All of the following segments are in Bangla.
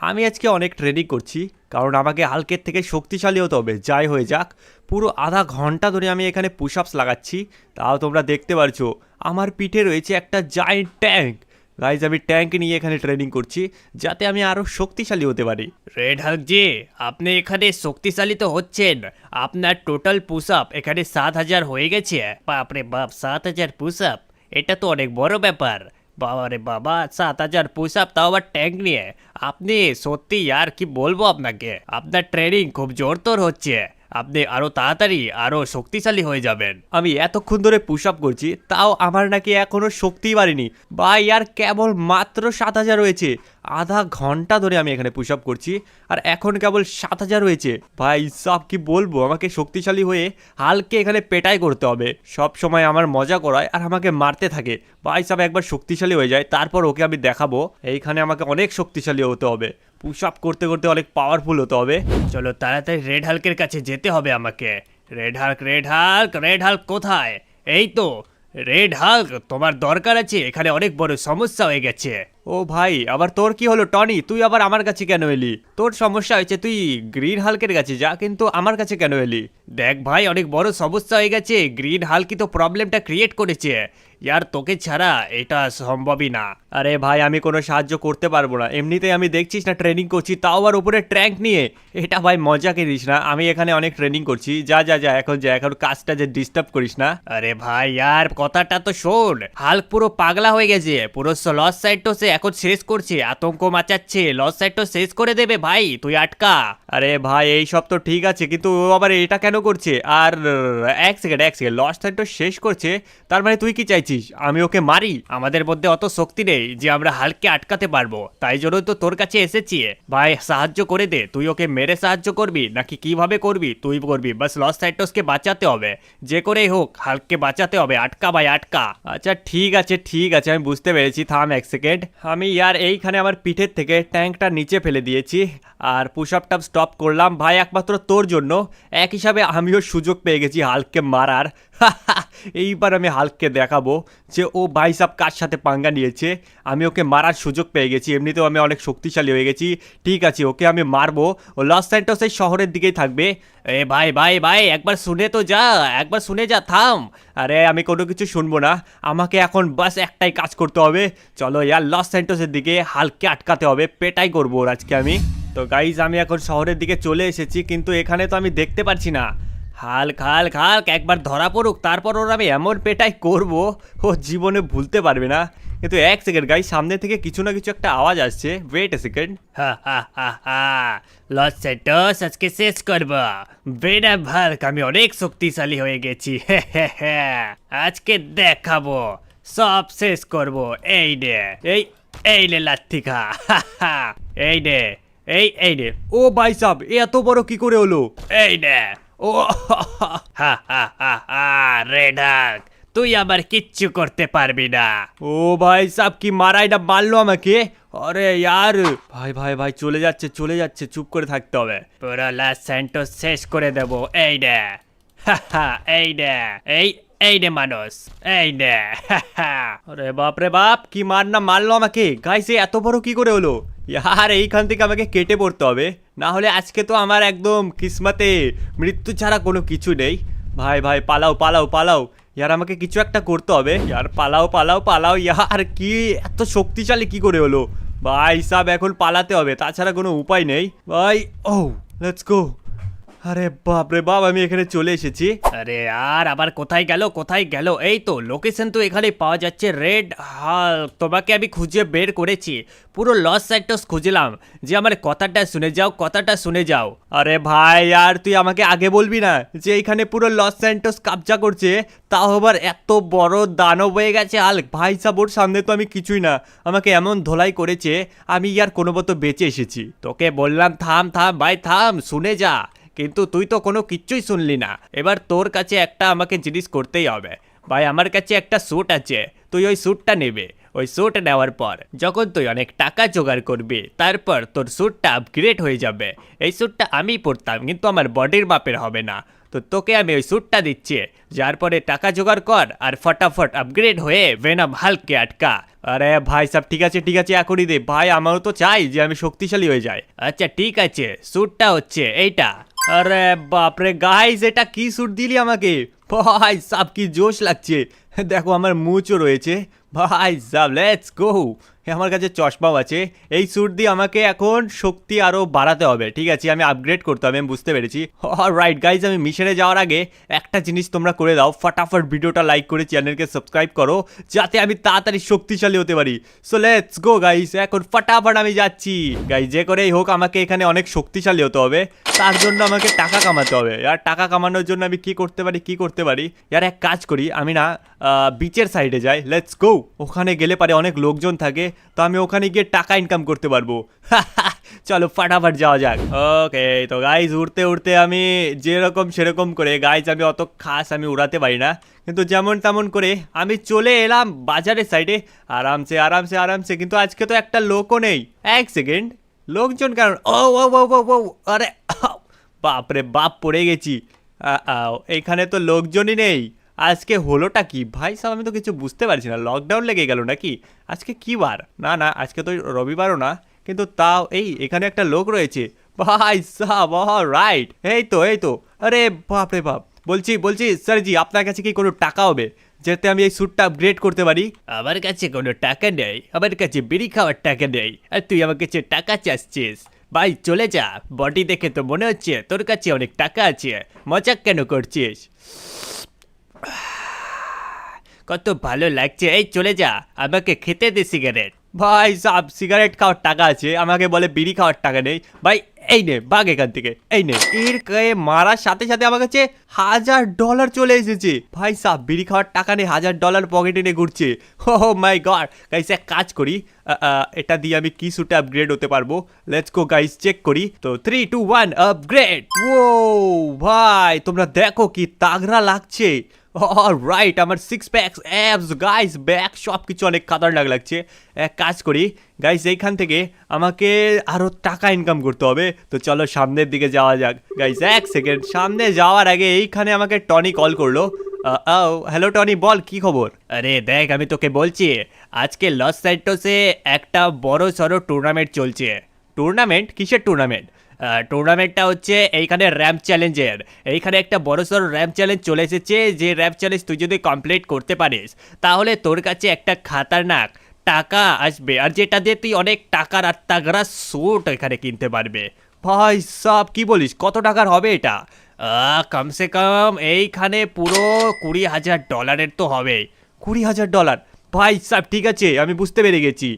আমি আজকে অনেক ট্রেনিং করছি, কারণ আমাকে হালকের থেকে শক্তিশালী হতে হবে যাই হয়ে যাক। পুরো আধা ঘন্টা ধরে আমি এখানে পুশ আপস লাগাচ্ছি, তাও তোমরা দেখতে পারছো আমার পিঠে রয়েছে একটা জায়েন্ট ট্যাঙ্ক। গাইজ আমি ট্যাঙ্ক নিয়ে এখানে ট্রেনিং করছি যাতে আমি আরও শক্তিশালী হতে পারি। রেড হাল্ক জি, আপনি এখানে শক্তিশালী তো হচ্ছেন। আপনার টোটাল পুশ আপ এখানে 7,000 হয়ে গেছে। বাপরে বাপ, 7,000 পুশ আপ, এটা তো অনেক বড় ব্যাপার। বাবা রে বাবা, 7,000 পুশ আপ, তাও আবার ট্যাঙ্ক নিয়ে। আপনি সত্যি আর কি বলবো আপনাকে, আপনার ট্রেনিং খুব জোরতোর হচ্ছে। আপনি আরো তাড়াতাড়ি আরো শক্তিশালী হয়ে যাবেন। আমি এতক্ষণ ধরে পুশ আপ করছি, তাও আমার নাকি এখনো শক্তিই বাড়েনি ভাই। আর কেবল মাত্র 7,000 হয়েছে। আধা ঘন্টা ধরে আমি এখানে পুশ আপ করছি, আর এখন কেবল 7,000 হয়েছে। ভাই সব কি বলবো, আমাকে শক্তিশালী হয়ে হালকে এখানে পেটাই করতে হবে। সব সময় আমার মজা করায় আর আমাকে মারতে থাকে। ভাই সব একবার শক্তিশালী হয়ে যায়, তারপর ওকে আমি দেখাবো। এইখানে আমাকে অনেক শক্তিশালী হতে হবে, পুশ আপ করতে করতে অনেক পাওয়ারফুল হতে হবে। চলো তাড়াতাড়ি রেড হাল্কের কাছে যেতে হবে আমাকে। Red Hulk, red Hulk, red Hulk কোথায়? এই তো। রেড হাল্ক, তোমার দরকার আছে, এখানে অনেক বড় সমস্যা হয়ে গেছে। ও ভাই, আবার তোর কি হলো টনি? তুই আবার আমার কাছে কেন এলি? তোর সমস্যা হয়েছে, তুই গ্রিন হাল্কের কাছে যা, কিন্তু আমার কাছে কেন এলি? দেখ ভাই, অনেক বড় সমস্যা হয়ে গেছে। গ্রিন হাল্কই তো প্রবলেমটা ক্রিয়েট করেছে। ইয়ার তোকে ছাড়া এটা সম্ভবই না। আরে ভাই, আমি কোনো সাহায্য করতে পারবো না। এমনিতেই আমি দেখছিস না ট্রেনিং করছি, তাও আবার উপরে ট্র্যাঙ্ক নিয়ে। এটা ভাই মজা করিস না, আমি এখানে অনেক ট্রেনিং করছি। যা যা যা, এখন যা, এখন কাজটা যে ডিস্টার্ব করিস না। আরে ভাই ইয়ার কথাটা তো শোন। হাল্ক পুরো পাগলা হয়ে গেছে, পুরো লস সাইডটা এখন শেষ করছে, আতঙ্ক মাচাচ্ছে। লস সাইডটা শেষ করে দেবে ভাই, তুই আটকা। আরে ভাই এই সব তো ঠিক আছে, কিন্তু ও আবার এটা কেন করছে? আর এক সেকেন্ড এক সেকেন্ড, লস টাইমটা শেষ করছে, তার মানে তুই কি চাইছিস আমি ওকে মারি? আমাদের মধ্যে অত শক্তি নেই যে আমরা হাল্ককে আটকাতে পারবো, তাই জন্য তো তোর কাছে এসেছি। ভাই সাহায্য করে দে, তুই ওকে মেরে সাহায্য করবি নাকি কিভাবে করবি তুই করবি, বাস লস সাইটসকে বাঁচাতে হবে। যে করেই হোক হাল্ককে বাঁচাতে হবে। আটকা ভাই আটকা। আচ্ছা ঠিক আছে ঠিক আছে, আমি বুঝতে পেরেছি। থাম এক সেকেন্ড, আমি ইয়ার এইখানে আমার পিঠের থেকে ট্যাঙ্কটা নিচে ফেলে দিয়েছি আর পুশ আপটা স্টপ করলাম ভাই একমাত্র তোর জন্য। এক হিসাবে আমিও সুযোগ পেয়ে গেছি হাল্ককে মারার। এইবার আমি হাল্ককে দেখাবো যে ও ভাই সাব কার সাথে পাঙ্গা নিয়েছে। আমি ওকে মারার সুযোগ পেয়ে গেছি, এমনিতেও আমি অনেক শক্তিশালী হয়ে গেছি। ঠিক আছে, ওকে আমি মারবো। ও লস স্যান্টোসের শহরের দিকেই থাকবে। এ ভাই ভাই ভাই, একবার শুনে তো যা, একবার শুনে যা, থাম। আরে আমি কোনো কিছু শুনবো না, আমাকে এখন বাস একটাই কাজ করতে হবে। চলো ইয়ার লস স্যান্টোসের দিকে হাল্ককে আটকাতে হবে, পেটাই করবো ওর আজকে আমি। তো গাইজ আমি এখন শহরের দিকে চলে এসেছি, কিন্তু এখানে তো আমি দেখতে পাচ্ছি না হাল্ক। হাল্ক হাল্ক একবার ধরা পড়ুক, তারপর ওর আমি এমন পেটাই করব ও জীবনে ভুলতে পারবে না। কিন্তু এক সেকেন্ড গাইজ, সামনে থেকে কিছু না কিছু একটা আওয়াজ আসছে। Wait a second. Ha Ha Ha Ha, loss Santos আজকে শেষ করব। বেনাম হাল্ক, আমি অনেক শক্তিশালী হয়ে গেছি। আজকে দেখাবো, সব শেষ করব। এই নে, এই নে লাথি খা। এই নে, এই নে, ও ভাই সাব, এত বড় কি করে হলো? এই নে। ও হা হা হা হা, রেড হাল্ক তুই আবার কিচ্ছু করতে পারবি না। ও ভাই সাব, কি মারাই না মারলো আমাকে। আরে ইয়ার ভাই ভাই ভাই, চলে যাচ্ছে চলে যাচ্ছে, চুপ করে থাকতে হবে। পুরো লস স্যান্টোস শেষ করে দেব। এই নে, হা হা, এই নে, এই নে মানুষ, এই নে। আরে বাপ রে বাপ, কি মার না মারলো আমাকে। গাইস এত বড় কি করে হলো? ইয়ার এইখান থেকে আমাকে কেটে পড়তে হবে, না হলে আজকে তো আমার একদম কিসমতে মৃত্যু ছাড়া কোনো কিছু নেই। ভাই ভাই পালাও পালাও পালাও, ইয়ার আমাকে কিছু একটা করতে হবে। ইয়ার পালাও পালাও পালাও। ইয়ার কি এত শক্তিশালী কি করে হলো? ভাই সাব এখন পালাতে হবে, তাছাড়া কোনো উপায় নেই ভাই। ও লেটস গো। আরে বাপ রে বাপ, আমি এখানে চলে এসেছি। আরে আর আবার কোথায় গেল কোথায় গেল? এই তো লোকেশন তো এখানে পাওয়া যাচ্ছে। রেড হাল্ক, তোমাকে আমি খুঁজে বের করেছি, পুরো লস স্যান্টোস খুঁজলাম। যে আমার কথাটা শুনে যাও, কথাটা শুনে যাও। আরে ভাই আর তুই আমাকে আগে বলবি না যে এখানে পুরো লস স্যান্টোস কাবজা করছে, তাও আবার এত বড় দানব হয়ে গেছে হাল্ক। ভাই সাব ওর সামনে তো আমি কিছুই না, আমাকে এমন ধোলাই করেছে, আমি ইয়ার কোনো মতো বেঁচে এসেছি। তোকে বললাম থাম থাম ভাই থাম, শুনে যা, কিন্তু তুই তো কোনো কিচ্ছুই শুনলি না। এবার তোর কাছে একটা আমাকে জিনিস করতেই হবে। ভাই আমার কাছে একটা স্যুট আছে, তুই ওই স্যুটটা নেবে। ওই স্যুট নেওয়ার পর যখন তুই অনেক টাকা জোগাড় করবি, তারপর তোর স্যুটটা আপগ্রেড হয়ে যাবে। এই স্যুটটা আমি পরতাম, কিন্তু আমার বডির মাপের হবে না। তো তোকে আমি ওই স্যুটটা দিচ্ছি, যার পরে টাকা জোগাড় কর আর ফটাফট আপগ্রেড হয়ে ভেনম হাল্ককে আটকা। আরে ভাই সাব ঠিক আছে এখনই দে ভাই, আমারও তো চাই যে আমি শক্তিশালী হয়ে যাই। আচ্ছা ঠিক আছে, স্যুটটা হচ্ছে এইটা। আরে বাপরে গাইস, এটা কি স্যুট দিলি আমাকে ভাই সাব, কি জোশ লাগছে। দেখো আমার মুচও রয়েছে ভাই সাব, লেটস গো। আমার কাছে চশমাও আছে। এই স্যুট দিয়ে আমাকে এখন শক্তি আরো বাড়াতে হবে, ঠিক আছে, আমি আপগ্রেড করতে হবে, আমি বুঝতে পেরেছি। রাইট গাইজ, আমি মিশনে যাওয়ার আগে একটা জিনিস তোমরা করে দাও, ফটাফট ভিডিওটা লাইক করে চ্যানেলকে সাবস্ক্রাইব করো, যাতে আমি তাড়াতাড়ি শক্তিশালী হতে পারি। সো লেটস গো গাইজ, এখন ফটাফট আমি যাচ্ছি। গাইজ যে করেই হোক আমাকে এখানে অনেক শক্তিশালী হতে হবে, তার জন্য আমাকে টাকা কামাতে হবে। আর টাকা কামানোর জন্য আমি কি করতে পারি ইয়ার, এক কাজ করি, আমি না বিচের সাইডে যাই। Let's go. ওখানে গেলে পারে অনেক লোকজন থাকে, তো আমি ওখানে গিয়ে টাকা ইনকাম করতে পারবো। চলো ফটাফট যাওয়া যাক। ওকে, তো গাইজ উড়তে উড়তে আমি যেরকম সেরকম করে, গাইজ আমি অত খাস আমি উড়াতে পারি না, কিন্তু যেমন তেমন করে আমি চলে এলাম বাজারের সাইডে আরামসে আরামসে আরামসে। কিন্তু আজকে তো একটা লোকও নেই। এক সেকেন্ড, লোকজন কারণ ও ও ও ও ও, আরে বাপরে বাপ, পড়ে গেছি। এইখানে তো লোকজনই নেই। আজকে হলোটা কি ভাই সাহেব, আমি তো কিছু বুঝতে পারছি না। লকডাউন লেগে গেল নাকি? আজকে কি বার? না না, আজকে তো রবিবারও না, কিন্তু তাও এখানে একটা লোক রয়েছে ভাই সাহেব। রাইট, এই তো আরে বাপরে বাপ। বলছি স্যার জি, আপনার কাছে কি কোনো টাকা হবে যাতে আমি এই স্যুটটা আপগ্রেড করতে পারি? আমার কাছে কোনো টাকা নেই, আমার কাছে বিড়ি খাওয়ার টাকা নেই, আর তুই আমার কাছে টাকা চাচ্ছিস? ভাই চলে যা, বডি দেখে তো মনে হচ্ছে তোর কাছে অনেক টাকা আছে, মজাক কেন করছিস? কত ভালো লাগছে, এই চলে যা, আমাকে খেতে দে সিগারেট। ভাই সাহেব সিগারেট খাওয়ার টাকা আছে, আমাকে বলে বিড়ি খাওয়ার টাকা নেই। ভাই এই নে, ভাগ এখান থেকে, এই নে। এর গায়ে মারার সাথে সাথে আমার কাছে $1000 চলে এসেছে। ভাই সাহেব বিড়ি খাওয়ার টাকা নেই, $1000 পকেটে নিয়ে ঘুরছে। ও মাই গড। গাইস এক কাজ করি, এটা দিয়ে আমি কি স্যুটে আপগ্রেড হতে পারবো। লেটস গো গাইস, চেক করি। তো 3, 2, 1 আপগ্রেড। ও ভাই তোমরা দেখো কি তাগড়া লাগছে। রাইট, আমার 6 প্যাকস অ্যাবস গাইস, ব্যাক সব কিছু অনেক খাতারনাক লাগছে। এক কাজ করি গাইস, এইখান থেকে আমাকে আরো টাকা ইনকাম করতে হবে। তো চলো সামনের দিকে যাওয়া যাক। গাইস এক সেকেন্ড, সামনে যাওয়ার আগে এইখানে আমাকে টনি কল করলো। হ্যালো টনি, বল কি খবর? আরে দেখ, আমি তোকে বলছি, আজকে লস স্যান্টোসে একটা বড় সড়ো টুর্নামেন্ট চলছে। টুর্নামেন্ট? কিসের টুর্নামেন্ট? টুর্নামেন্টটা হচ্ছে এইখানে র্যাম্প চ্যালেঞ্জের। এইখানে একটা বড় সড়ো র্যাম্প চ্যালেঞ্জ চলে এসেছে, যে র্যাম্প চ্যালেঞ্জ তুই যদি কমপ্লিট করতে পারিস তাহলে তোর কাছে একটা খাতারনাক টাকা আসবে, আর যেটা দিয়ে তুই অনেক টাকার আর তাগড়া স্যুট এখানে কিনতে পারবে। ভাই সাব কি বলিস, কত টাকার হবে এটা? কমসে কম এইখানে পুরো $20,000 তো হবে। $20,000? ভাই সাব ঠিক আছে, আমি বুঝতে পেরে গেছি।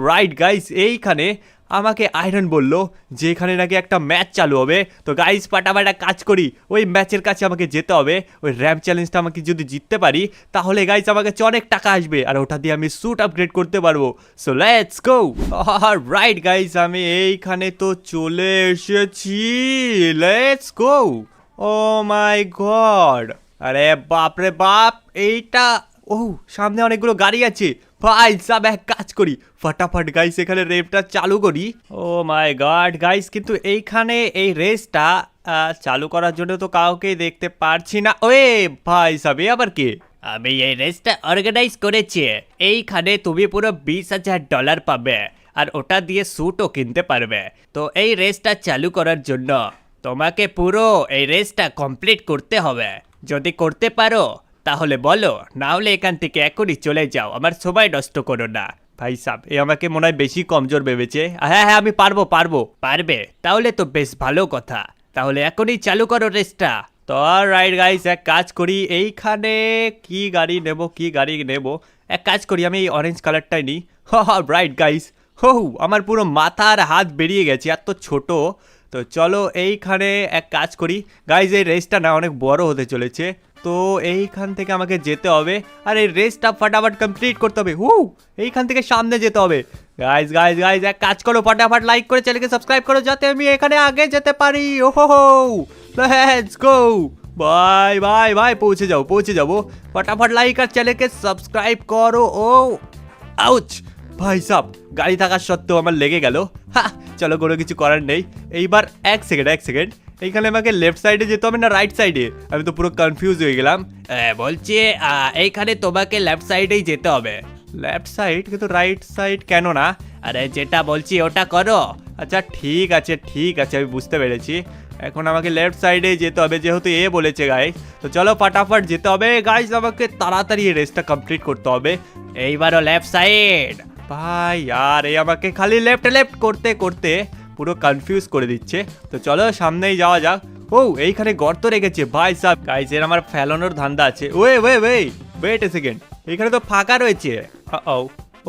রাইট গাইস, এইখানে আমাকে আয়রন বললো যে এখানে নাকি একটা ম্যাচ চালু হবে। তো গাইস পাটাপাটা কাজ করি, ওই ম্যাচের কাছে আমাকে যেতে হবে। ওই র্যাম্প চ্যালেঞ্জটা আমাকে যদি জিততে পারি তাহলে গাইস আমার কাছে অনেক টাকা আসবে, আর ওটা দিয়ে আমি স্যুট আপগ্রেড করতে পারবো। So let's go. Right guys, আমি এইখানে তো চলে এসেছি। Let's go. O my god, আরে বাপরে বাপ, এইটা সামনে অনেকগুলো গাড়ি আছে। ভাই সাব এক কাজ করি, ফটাফট গাইস এখানে রেসটা চালু করি। ও মাই গড গাইস, কিন্তু এইখানে এই রেসটা চালু করার জন্য তো কাউকে দেখতে পারছি না। ওয়ে ভাই সাব, আবার কে? আমি এই রেসটা অর্গানাইজ করেছি। এইখানে তুমি পুরো $20,000 পাবে, আর ওটা দিয়ে স্যুটও কিনতে পারবে। তো এই রেসটা চালু করার জন্য তোমাকে পুরো এই রেসটা কমপ্লিট করতে হবে। যদি করতে পারো তাহলে বলো, না হলে এখান থেকে এখনই চলে যাও, আমার সময় নষ্ট করো না। ভাই সাব এ আমাকে মনে হয় বেশি কমজোর ভেবেছে। হ্যাঁ আমি পারবো। পারবে? তাহলে তো বেশ ভালো কথা, তাহলে এখনই চালু করো রেসটা। তো রাইট গাইস, এক কাজ করি, এইখানে কি গাড়ি নেব? এক কাজ করি, আমি এই অরেঞ্জ কালারটাই নিই। রাইট গাইস, আমার পুরো মাথা আর হাত বেরিয়ে গেছে, এত ছোট। তো চলো এইখানে এক কাজ করি গাইস, এই রেসটা না অনেক বড় হতে চলেছে, তো এইখান থেকে আমাকে যেতে হবে, আর এই রেসটা ফটাফট কমপ্লিট করতে হবে। এইখান থেকে সামনে যেতে হবে। গাইস এক কাজ করো, ফটাফট লাইক করে চ্যানেলকে সাবস্ক্রাইব করো, যাতে আমি এখানে আগে যেতে পারি। Let's go. বাই পৌঁছে যাবো। ফটাফট লাইক আর চ্যানেলকে সাবস্ক্রাইব করো। আউচ ভাই সাব, গাড়ি থাকার সত্ত্বেও আমার লেগে গেল। চলো কোনো কিছু করার নেই। এইবার এক সেকেন্ড, এইখানে আমাকে লেফট সাইডে যেতে হবে না রাইট সাইডে? আমি তো পুরো কনফিউজ হয়ে গেলাম। বলছি এইখানে তোমাকে লেফট সাইডেই যেতে হবে। লেফট সাইড কিন্তু রাইট সাইড কেন না? আরে যেটা বলছি ওটা করো। আচ্ছা ঠিক আছে আমি বুঝতে পেরেছি। এখন আমাকে লেফট সাইডে যেতে হবে যেহেতু এ বলেছে গাইস। তো চলো ফটাফট যেতে হবে গাইস, আমাকে তাড়াতাড়ি এই রেসটা কমপ্লিট করতে হবে। এইবারও লেফট সাইড। ভাই यार এই আমাকে খালি লেফট করতে করতে পুরো কনফিউজ করে দিচ্ছে। তো চলো সামনেই যাওয়া যাক। ও এইখানে গর্ত রেখেছে ভাই সাহেব। গাইস এর আমার ফেলানোর ধান্দা আছে। ওয়েট এ সেকেন্ড, এখানে তো ফাঁকা রয়েছে।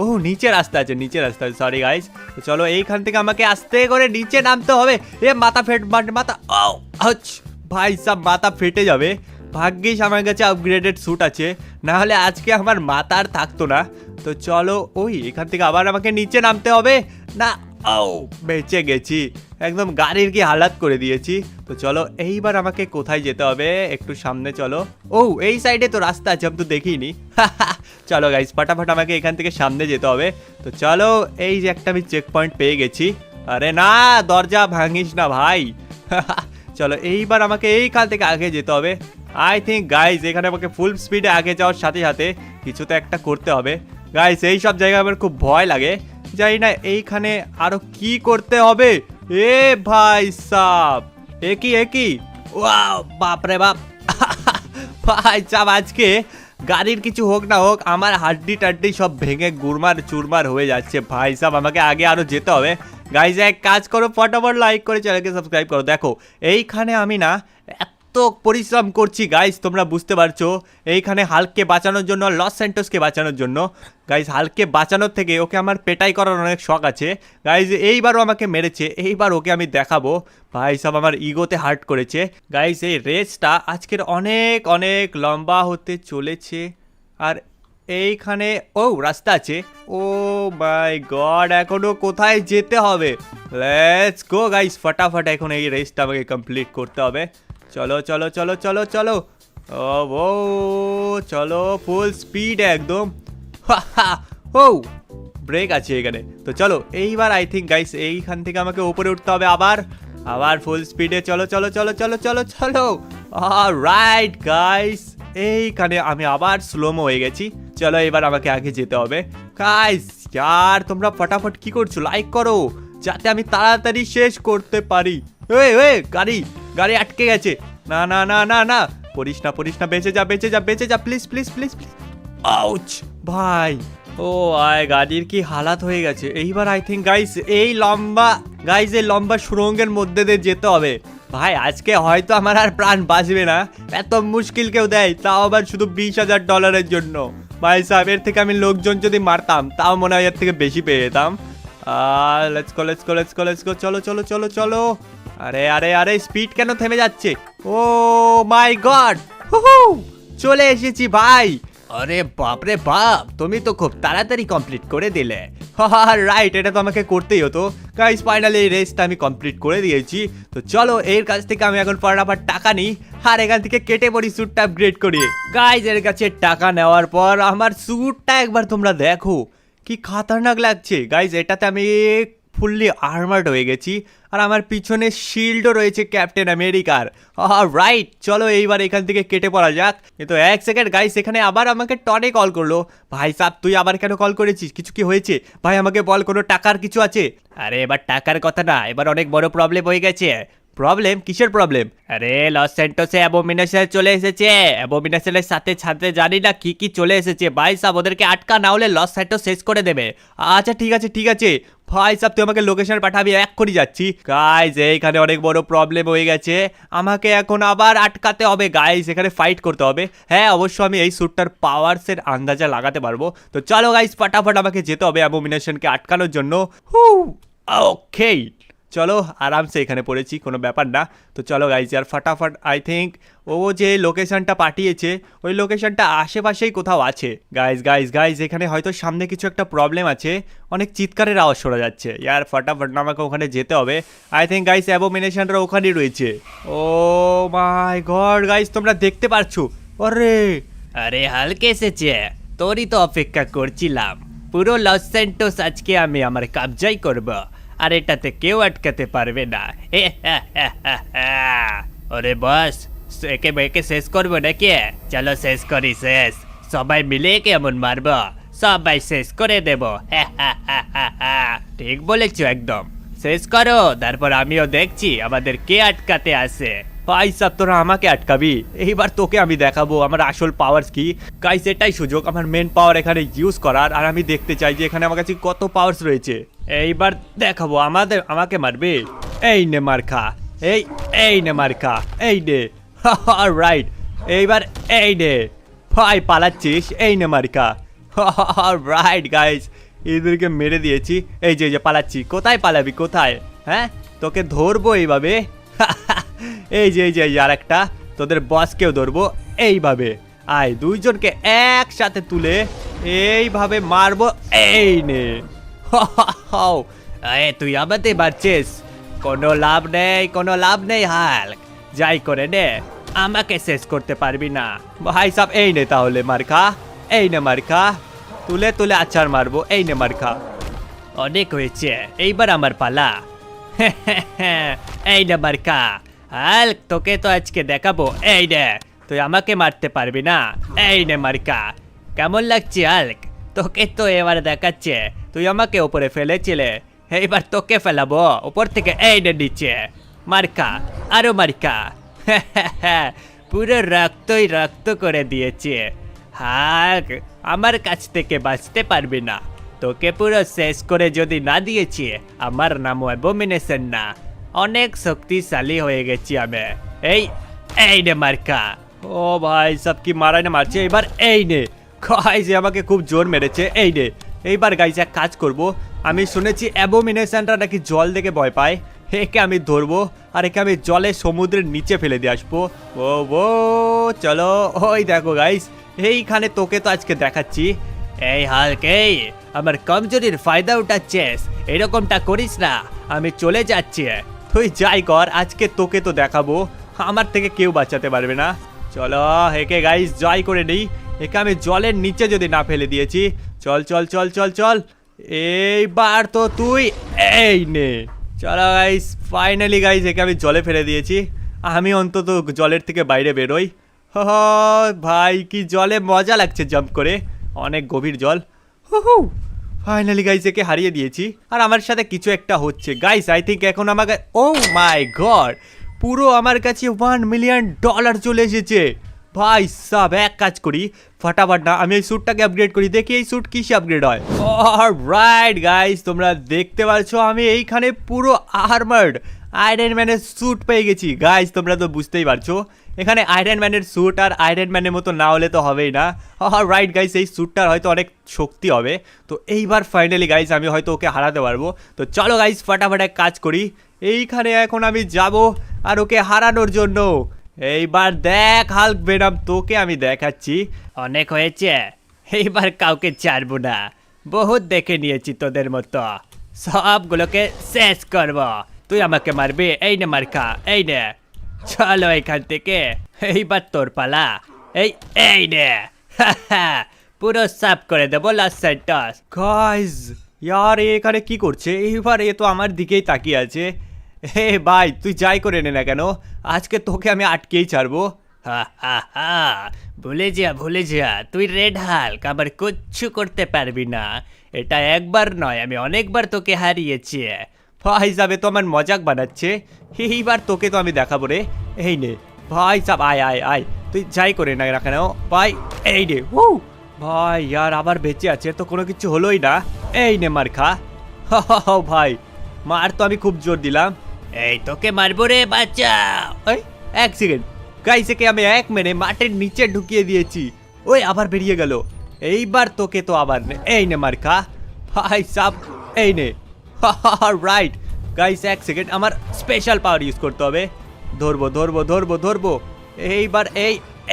ও নিচে রাস্তা আছে সরি গাইস। তো চলো এইখান থেকে আমাকে আস্তে করে নিচে নামতে হবে। এ মাথা আউচ ভাই সাহেব, মাথা ফেটে যাবে। ভাগ্যিস আমার কাছে আপগ্রেডেড স্যুট আছে, না হলে আজকে আমার মাথা আর থাকতো না। তো চলো এখান থেকে আবার আমাকে নিচে নামতে হবে না। বেঁচে গেছি, একদম গাড়ির কি হালাত করে দিয়েছি। তো চলো এইবার আমাকে কোথায় যেতে হবে, একটু সামনে চলো। এই সাইডে তো রাস্তা আছে, আমি তো দেখিনি। চলো গাইস ফটাফট আমাকে এখান থেকে সামনে যেতে হবে। তো চলো এই যে একটা আমি চেক পয়েন্ট পেয়ে গেছি। আরে না, দরজা ভাঙিস না ভাই। চলো এইবার আমাকে এইখান থেকে আগে যেতে হবে। আই থিঙ্ক গাইস এখানে আমাকে ফুল স্পিডে আগে যাওয়ার সাথে সাথে কিছু তো একটা করতে হবে। গাইস এই সব জায়গায় আমার খুব ভয় লাগে, জানি না এইখানে আরো কি করতে হবে। এ ভাই সাব, একই ওয়াও, বাপরে বাপ। ভাই সাব আজকে গাড়ির কিছু হোক না হোক আমার হাড্ডি টাড্ডি সব ভেঙে গুড়মার চুরমার হয়ে যাচ্ছে। ভাই সাব আমাকে আগে আরো যেতে হবে। গাইস এক কাজ করো, ফটাফট লাইক করে চ্যানেলকে সাবস্ক্রাইব করো। দেখো এইখানে আমি না এত পরিশ্রম করছি গাইস, তোমরা বুঝতে পারছো। এইখানে হাল্ককে বাঁচানোর জন্য, লস স্যান্টোসকে বাঁচানোর জন্য। গাইস হাল্ককে বাঁচানোর থেকে ওকে আমার পেটাই করার অনেক শখ আছে। গাইস এইবারও আমাকে মেরেছে, এইবার ওকে আমি দেখাবো। ভাই সব আমার ইগোতে হার্ট করেছে। গাইস এই রেসটা আজকের অনেক অনেক লম্বা হতে চলেছে। আর এইখানে রাস্তা আছে। ও মাই গড, এখনো কোথায় যেতে হবে? লেটস গো গাইস, ফটাফট এখন এই রেসটা আমাকে কমপ্লিট করতে হবে। চলো চলো চলো চলো চলো ও চলো ফুল স্পিড একদম। ব্রেক আছে এখানে। তো চলো এইবার আই থিঙ্ক গাইস এইখান থেকে আমাকে উপরে উঠতে হবে আবার ফুল স্পিডে। চলো চলো চলো চলো চলো চলো রাইট গাইস, এইখানে আমি আবার স্লোমো হয়ে গেছি। চলো এবার আমাকে আগে যেতে হবে। গাইস यार তোমরা ফটাফট কি করছো? লাইক করো যাতে আমি তাড়াতাড়ি শেষ করতে পারি। গাড়ি আটকে গেছে। না না না না না, পড়িস না, বেঁচে যা please please please please. Ouch ভাই, আয় গাড়ির কি হালাত হয়ে গেছে। এইবার আই থিঙ্ক গাইস এই লম্বা সুড়ঙ্গের মধ্যে দিয়ে যেতে হবে। ভাই আজকে হয়তো আমার আর প্রাণ বাঁচবে না, এত মুশকিল কেউ দেয়, তাও আবার শুধু $20,000 জন্য। ভাই সাহেব এর থেকে আমি লোকজন যদি মারতাম তাও মনে হয় এর থেকে বেশি পেয়ে যেতাম। লেটস গো চলো চলো চলো চলো। আরে স্পিড কেন থেমে যাচ্ছে? ও মাই গড, চলে এসেছি ভাই। আরে বাপরে বাপ, তুমি তো খুব তাড়াতাড়ি কমপ্লিট করে দিলে। রাইট, এটা তো আমাকে করতেই হতো। গাইস ফাইনালি এই রেসটা আমি কমপ্লিট করে দিয়েছি। তো চলো এর কাছ থেকে আমি এখন ফটাফট টাকা নিই আর এখান থেকে কেটে পড়ি স্যুটটা আপগ্রেড করি। গাইস এর কাছে টাকা নেওয়ার পর আমার স্যুটটা একবার তোমরা দেখো কি খাতারনাক লাগছে। গাইস এটাতে আমি ফুললি আর্মার্ড হয়ে গেছি আর আমার পিছনে শিল্ডও রয়েছে ক্যাপ্টেন আমেরিকার। রাইট, চলো এইবার এখান থেকে কেটে পড়া যাক। কিন্তু এক সেকেন্ড গাইস, এখানে আবার আমাকে টনে কল করলো। ভাই সাব তুই আবার কেন কল করেছিস? কিছু কি হয়েছে? ভাই আমাকে বল, কোনো টাকার কিছু আছে? আরে এবার টাকার কথা না, এবার অনেক বড় প্রবলেম হয়ে গেছে। প্রবলেম? কিসের প্রবলেম? আরে লস স্যান্টোসে অ্যাবোমিনেশন চলে এসেছে। অ্যাবোমিনেশনের সাথে সাথে জানি না কি চলে এসেছে। ভাই সাব ওদেরকে আটকা, না হলে লস স্যান্টোস শেষ করে দেবে। আচ্ছা ঠিক আছে ভাই সাব তুই আমাকে লোকেশন পাঠাবি, এক্ষুনি যাচ্ছি। গাইস এইখানে অনেক বড় প্রবলেম হয়ে গেছে, আমাকে এখন আবার আটকাতে হবে। গাইস এখানে ফাইট করতে হবে। হ্যাঁ অবশ্য আমি এই স্যুটটার পাওয়ারসের আন্দাজা লাগাতে পারবো। তো চলো গাইস ফটাফট আমাকে যেতে হবে অ্যাবোমিনেশনকে আটকানোর জন্য। ওকে চলো, আরামসে এখানে পড়েছি, কোনো ব্যাপার না। তো চলো গাইস আর ফটাফট আই থিঙ্ক ও যে লোকেশনটা পাঠিয়েছে ওই লোকেশনটা আশেপাশেই কোথাও আছে। গাইস এখানে হয়তো সামনে কিছু একটা প্রবলেম আছে, অনেক চিৎকারের আওয়াজ শোনা যাচ্ছে। ইয়ার ফটাফট আমাকে ওখানে যেতে হবে। আই থিঙ্ক গাইস অ্যাবোমিনেশনটা ওখানেই রয়েছে। ও মাই গড গাইস তোমরা দেখতে পারছো? আরে হালকে এসেছে, তোরই তো অপেক্ষা করছিলাম। পুরো লস স্যান্টোস আজকে আমি আমার কবজাই করব। আর এটাতে কেউ আটকাতে পারবে না। আরে বাস, একে বেঁকে শেষ করবো নাকি? চলো শেষ করি, শেষ। সবাই মিলে কেমন মারবো, সবাই শেষ করে দেব। ঠিক বলেছো একদম, শেষ করো, তারপর আমিও দেখছি আমাদের কে আটকাতে আসে। ভাই সাব তোরা আমাকে আটকাবি, এইবার তোকে আমি দেখাবো আমার আসল পাওয়ার কি। গাইস এটাই সুযোগ আমার মেন পাওয়ার এখানে ইউজ করার, আর আমি দেখতে চাই যে এখানে আমার কাছে কত পাওয়ার্স রয়েছে। এইবার দেখাবো আমাকে মারবে। এই নে মার খা, এই নে মার খা, এই নে। রাইট, এইবার এই নে। ভাই পালাচ্ছিস, এই নে মার খা। রাইট গাইস, এদেরকে মেরে দিয়েছি। এই যে পালাচ্ছি, কোথায় পালাবি কোথায়? হ্যাঁ, তোকে ধরবো এইভাবে। এই যে আর একটা, তোদের বসকেও ধরবো এইভাবে। আয়, দুইজনকে একসাথে তুলে এইভাবে মারবো। এই নে। তুই আমাদের মারছিস, কোনো লাভ নেই, কোনো লাভ নেই। হাল্ক, যাই করে নে, আমাকে শেষ করতে পারবি না। ভাই সাব এই নে তাহলে মার্কা, এই নে মার্কা, তুলে তুলে আচার মারবো। এই নে মার্কা। অনেক হয়েছে, এইবার আমার পালা। এই নে মার্কা, হাল্ক তোকে তো আজকে দেখাবো। এই নে, তুই আমাকে মারতে পারবি না। এই নে মার্কা, কেমন লাগছে হাল্ক? তোকে তো এবার দেখাচ্ছে, তুই আমাকে উপরে ফেলেছিলে, এইবার তোকে ফেলাবো উপর থেকে। এই নে নিচে, মার্কা, আরো মার্কা। পুরো রক্তই রক্ত করে দিয়েছে। হাল্ক, আমার কাছ থেকে বাঁচতে পারবি না, তোকে পুরো শেষ করে যদি না দিয়েছি, আমার নাম অ্যাবোমিনেশন না, অনেক শক্তিশালী হয়ে গেছি আমি। এই নে মার্কা। ও ভাই সব কি মারাই না মারছে। এবার এই নে। গাইস আমাকে খুব জোর মেরেছে। এই নে, এইবার গাইস এক কাজ করব, আমি শুনেছি অ্যাবোমিনেশনটা নাকি জল দেখে ভয় পায়। একে আমি ধরবো আর একে আমি জলে সমুদ্রের নিচে ফেলে দিয়ে আসবো। ও চলো, ওই দেখো গাইস, এইখানে তোকে তো আজকে দেখাচ্ছি। এই হাল্ক, এই আমার কমজোরির ফায়দা উঠাচ্ছিস, এরকমটা করিস না, আমি চলে যাচ্ছি। তুই যাই কর, আজকে তোকে তো দেখাবো, আমার থেকে কেউ বাঁচাতে পারবে না। চলো একে গাইস জয় করে নেই। একে আমি জলের নিচে যদি না ফেলে দিয়েছি, চল চল চল চল চল। এইবার তো তুই এই নে। চলো গাইস, ফাইনালি গাইস একে আমি জলে ফেলে দিয়েছি। আমি অন্তত জলের থেকে বাইরে বেরোই। ভাই কি জলে মজা লাগছে জাম্প করে, অনেক গভীর জল। ফাইনালি গাইস একে হারিয়ে দিয়েছি, আর আমার সাথে কিছু একটা হচ্ছে গাইস। আই থিঙ্ক এখন আমাকে, ও মাই গড, পুরো আমার কাছে $1 মিলিয়ন চলে এসেছে। ভাই সাব এক কাজ করি, ফটাফট না আমি এই স্যুটটাকে আপগ্রেড করি, দেখি এই স্যুট কিসে আপগ্রেড হয়। অলরাইট গাইস, তোমরা দেখতে পাচ্ছ আমি এইখানে পুরো আর্মার্ড আয়রন ম্যানের স্যুট পেয়ে গেছি। গাইস তোমরা তো বুঝতেই পারছো, এখানে আয়রন ম্যানের স্যুট, আর আয়রন ম্যানের মতো না হলে তো হবেই না। রাইট গাইস, এই স্যুটটার হয়তো অনেক শক্তি হবে, তো এইবার ফাইনালি গাইস আমি হয়তো ওকে হারাতে পারবো। তো চলো গাইস ফটাফট এক কাজ করি, এইখানে এখন আমি যাব আর ওকে হারানোর জন্য। এইবার দেখ হাল্ক ভেনম, তোকে আমি দেখাচ্ছি। অনেক হয়েছে, এইবার কাউকে ছাড়বো না, বহুত দেখে নিয়েছি তোদের মতো, সবগুলোকে শেষ করব। তুই আমাকে মারবি, এই নে মার্কা, এই নে। চলো এখান থেকে, এইবার তোর পালা। এই নে। পুরো সাফ করে দেবো লাস্ট সেন্টাস। গাইস ইয়ার এখানে কি করছে? এইবার এ তো আমার দিকেই তাকিয়ে আছে। হে ভাই তুই যাই করে নে না কেন, আজকে তোকে আমি আটকেই ছাড়বো। ভুলে যা, তুই রেড হাল্ক, আবার কিচ্ছু করতে পারবি না। এটা একবার নয়, আমি অনেকবার তোকে হারিয়েছি। ভাই যাবে তো আমার মজাক বানাচ্ছে, এইবার তোকে তো আমি দেখাবো রে। এই নে ভাই সাব, আয় আয় আয়, তুই যাই করে না কেন ভাই। এই নে, ভাই ইয়ার আবার বেঁচে আছে, তো কোনো কিছু হলোই না। এই নে মার খা। ভাই মার তো আমি খুব জোর দিলাম। এই তোকে মারবো রে বাচ্চা। ওই এক সেকেন্ড গাইসেকে আমি এক মেরে মাটির নিচে ঢুকিয়ে দিয়েছি, ওই আবার বেরিয়ে গেল। এইবার তোকে তো আবার এই নে মার খা। ভাই সাব এই নে। রাইট গাইস, এক সেকেন্ড, আমার স্পেশাল পাওয়ার ইউজ করতে হবে। ধরবো ধরবো ধরবো ধরবো, এইবার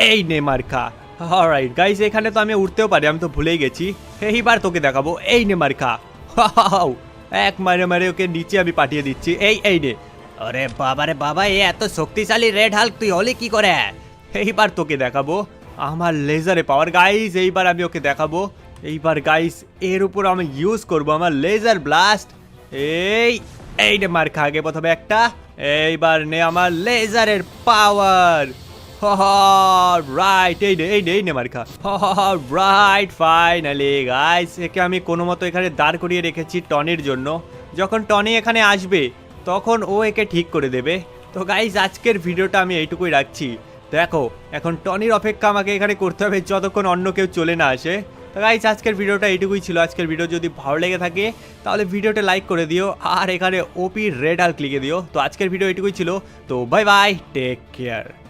এই নে মার খা। রাইট গাইস, এখানে তো আমি উঠতেও পারি, আমি তো ভুলেই গেছি। এইবার তোকে দেখাবো, এই নে মার খা। এক মারে মারে ওকে নিচে আমি পাঠিয়ে দিচ্ছি। এই নে। আরে বাবা রে বাবা, এ এত শক্তিশালী রেড হাল্ক, তুই হলি কি করে? এইবার তোকে দেখাবো আমার লেজারে পাওয়ার গাইস। এইবার আমি ওকে দেখাবো, এইবার গাইস এর উপর আমি ইউজ করব আমার লেজার ব্লাস্ট। এই নে মার খা আগে প্রথমে একটা, এইবার নে আমার লেজারের পাওয়ার। রাইট, এই নে মার খা। রাইট, ফাইনালি গাইস, একে আমি কোনো মতো এখানে দাঁড় করিয়ে রেখেছি টনির জন্য। যখন টনি এখানে আসবে তখন ও একে ঠিক করে দেবে। তো গাইস আজকের ভিডিওটা আমি এইটুকুই রাখছি। দেখো এখন টনির অপেক্ষা আমাকে এখানে করতে হবে যতক্ষণ অন্য কেউ চলে না আসে। তো গাইস আজকের ভিডিওটা এইটুকুই ছিল। আজকের ভিডিও যদি ভালো লেগে থাকে তাহলে ভিডিওটা লাইক করে দিও, আর এখানে ওপি রেড হাল্ক লিখে দিও। তো আজকের ভিডিও এইটুকুই ছিল। তো বাই বাই, টেক কেয়ার।